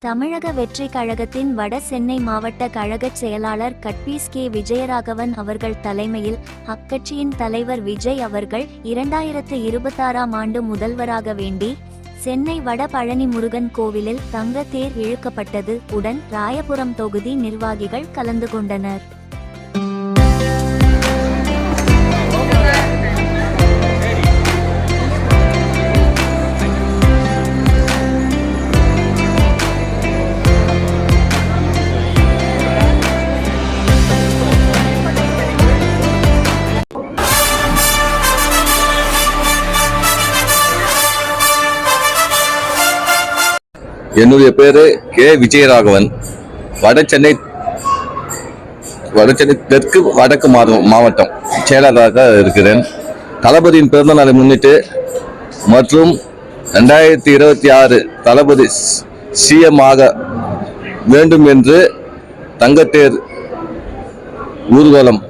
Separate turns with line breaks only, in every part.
தமிழக வெற்றிக் கழகத்தின் வட சென்னை மாவட்ட கழகச் செயலாளர் கட்பீஸ் கே விஜயராகவன் அவர்கள் தலைமையில் அக்கட்சியின் தலைவர் விஜய் அவர்கள் 2026ஆம் ஆண்டு முதல்வராக வேண்டி சென்னை வட பழனி முருகன் கோவிலில் தங்க தேர் இழுக்கப்பட்டது. உடன் ராயபுரம் தொகுதி நிர்வாகிகள் கலந்து கொண்டனர்.
என்னுடைய பேரு கே விஜயராகவன். வடசென்னை தெற்கு வடக்கு மாவட்டம் செயலாளராக இருக்கிறேன். தளபதியின் பிறந்த நாளை முன்னிட்டு மற்றும் 2026 தளபதி சிஎம் ஆக வேண்டும் என்று தங்கத்தேர் ஊர்வலம்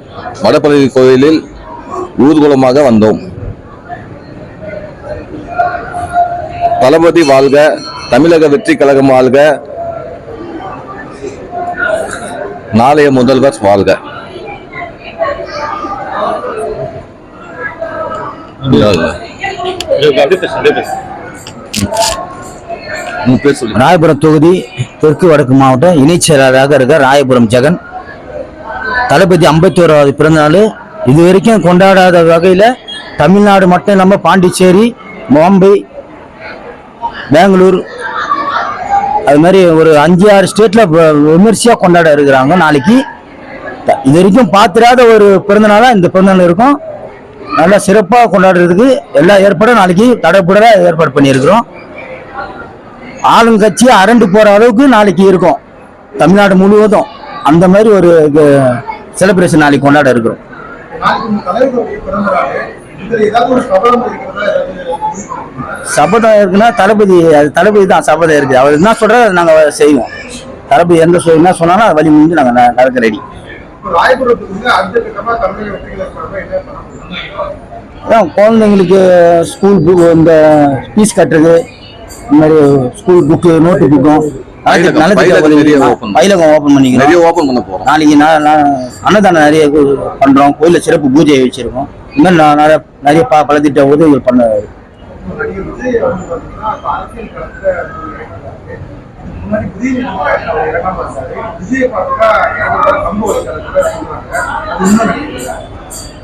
வடபழனி கோயிலில் ஊர்வலமாக வந்தோம். தளபதி வாழ்க, தமிழக வெற்றி கழகம் வாழ்க, நாளைய முதல்வர் வாழ்க.
ராயபுரம் தொகுதி தெற்கு வடக்கு மாவட்ட இணைச் செயலாளராக இருக்க ராயபுரம் ஜெகன். தளபதி 51வது பிறந்தநாள் இதுவரைக்கும் கொண்டாடாத வகையில தமிழ்நாடு மட்டும் இல்லாமல் பாண்டிச்சேரி, மும்பை, பெங்களூர், அது மாதிரி ஒரு 5-6 ஸ்டேட்ல விமர்சையா கொண்டாட இருக்கிறாங்க. நாளைக்கு இது வரைக்கும் பார்த்துடாத ஒரு பிறந்தநாளா இந்த பிறந்தநாள் இருக்கும். நல்லா சிறப்பாக கொண்டாடுறதுக்கு எல்லா ஏற்பாடும் நாளைக்கு தடைப்பட ஏற்பாடு பண்ணியிருக்கிறோம். ஆளுங்கட்சி அரண்டு போற அளவுக்கு நாளைக்கு இருக்கும் தமிழ்நாடு முழுவதும். அந்த மாதிரி ஒரு செலிப்ரேஷன் நாளைக்கு கொண்டாட இருக்கிறோம். சபதம் இருக்குன்னா தளபதி தான் சபதம் இருக்கு. அவர் என்ன சொல்றாரு அதை நாங்க செய்வோம். தளபதி என்ன சொன்னாலும் அதை வழி முடிஞ்சு நாங்க நடக்க ரெடி. குழந்தைங்களுக்கு ஸ்கூல் புக், இந்த ஃபீஸ் கட்டுறது, இந்த மாதிரி ஸ்கூல் புக்கு, நோட்டு புக்கும், பயிலகம் ஓபன் பண்ணிக்கிறோம். நாளைக்கு அன்னதானம் நிறைய பண்றோம். கோயில சிறப்பு பூஜை வச்சிருக்கோம். இந்த மாதிரி நிறைய பல திட்ட உதவிகள் பண்ண.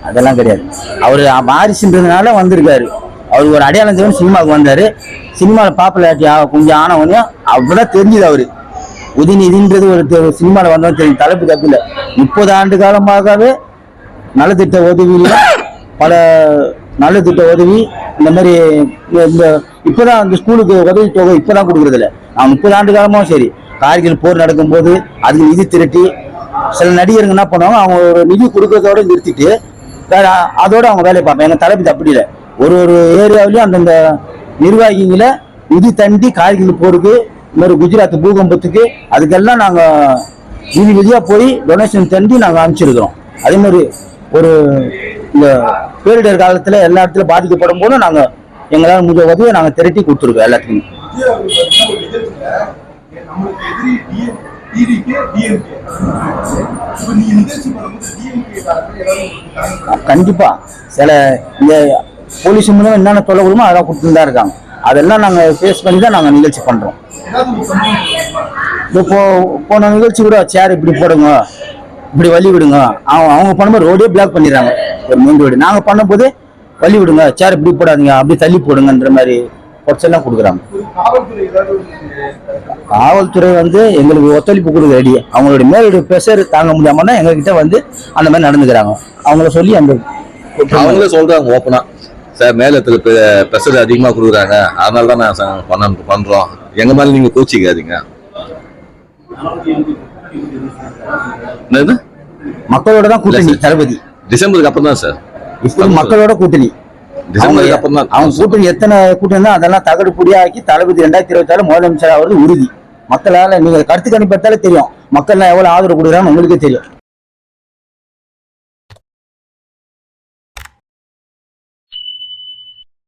அதெல்லாம் கிடையாது. அவரு வாரிசுன்றதுனால வந்திருக்காரு. அவரு ஒரு அடையாளம் தேவை சினிமாவுக்கு வந்தாரு. சினிமாவில் பாப்புலாரிட்டி கொஞ்சம் ஆனவனே அவ்வளோதான் தெரிஞ்சுது. அவரு உதயநிதின்றது ஒரு சினிமாவில் வந்தவன் தெரியும். தலைப்பு தப்பில்லை. 30 ஆண்டு காலமாகவே நலத்திட்ட உதவியில பல நலத்திட்ட உதவி இந்த மாதிரி இப்பதான் அந்த ஸ்கூலுக்கு உதவி தொகை இப்பதான் கொடுக்கறது இல்லை. 30 ஆண்டு காலமும் சரி. கார்கில் போர் நடக்கும் போது அதுக்கு நிதி திரட்டி சில நடிகர்கள் என்ன பண்ணுவாங்க, அவங்க ஒரு நிதி கொடுக்கறதோட நிறுத்திட்டு அதோட அவங்க வேலையை பார்ப்பாங்க. எங்க தளபதி அப்படி இல்லை. ஒரு ஏரியாவிலையும் அந்தந்த நிர்வாகிகளை நிதி தண்டி கார்கில் போருக்கு, இந்த மாதிரி குஜராத் பூகம்பத்துக்கு அதுக்கெல்லாம் நாங்க நிதியா போய் டொனேஷன் தண்டி நாங்க அனுப்பிச்சிருக்கிறோம். அதே மாதிரி ஒரு இந்த பேரிடர் காலத்துல எல்லா இடத்துலயும் பாதிக்கப்படும் போது நாங்க எங்களால் முடிஞ்ச உதவியை நாங்க திரட்டி கொடுத்துருக்கோம் எல்லாத்துக்குமே. கண்டிப்பா சில இந்த போலீஸ் மூலம் என்னென்ன தொல்லை கொடுமோ அதெல்லாம் கொடுத்துட்டு தான் இருக்காங்க. அதெல்லாம் நாங்க ஃபேஸ் பண்ணி தான் நாங்க நிகழ்ச்சி பண்றோம். இப்போ போன நிகழ்ச்சி கூட சேர் இப்படி போடுங்க, இப்படி வழி விடுங்க. அவங்க பண்ணும்போது ரோடே பிளாக் பண்ணிடுறாங்க. ஒரு மெயின் ரோடு நாங்க பண்ணும்போது வழி விடுங்க, சேர் இப்படி போடாதீங்க, அப்படி தள்ளி போடுங்கன்ற மாதிரி எல்லாம் கொடுக்குறாங்க. காவல்துறை எங்களுக்கு ஒத்துழைப்பு கொடுக்க ரெடி. அவங்களுடைய மேலோட ப்ரெஷர் தாங்க முடியாம எங்க கிட்ட அந்த மாதிரி நடந்துக்கிறாங்க. அவங்கள சொல்லி
அவங்களே சொல்றாங்க ஓப்பனா, சார் மேலத்துல ப்ரெஷர் அதிகமா கொடுக்குறாங்க, அதனால தான் நான் பண்றோம். எங்க மேல நீங்க கோச்சிக்காதீங்க.
மக்களோட தான் கூட்டணி தளபதி.
டிசம்பருக்கு அப்புறம் தான் சார்
இப்போ மக்களோட கூட்டணி.
டிசம்பருக்கு அப்புறம் தான்
அவங்க கூட்டணி எத்தனை கூட்டணி தான் அதெல்லாம் தகடு பொடியாக்கி தளபதி 2026 முதலமைச்சர் ஆவது உறுதி. மக்களால நீங்க கருத்து கணிப்பத்தாலே தெரியும் மக்கள் எவ்வளவு ஆதரவு கொடுக்குறான்னு உங்களுக்கு தெரியும்.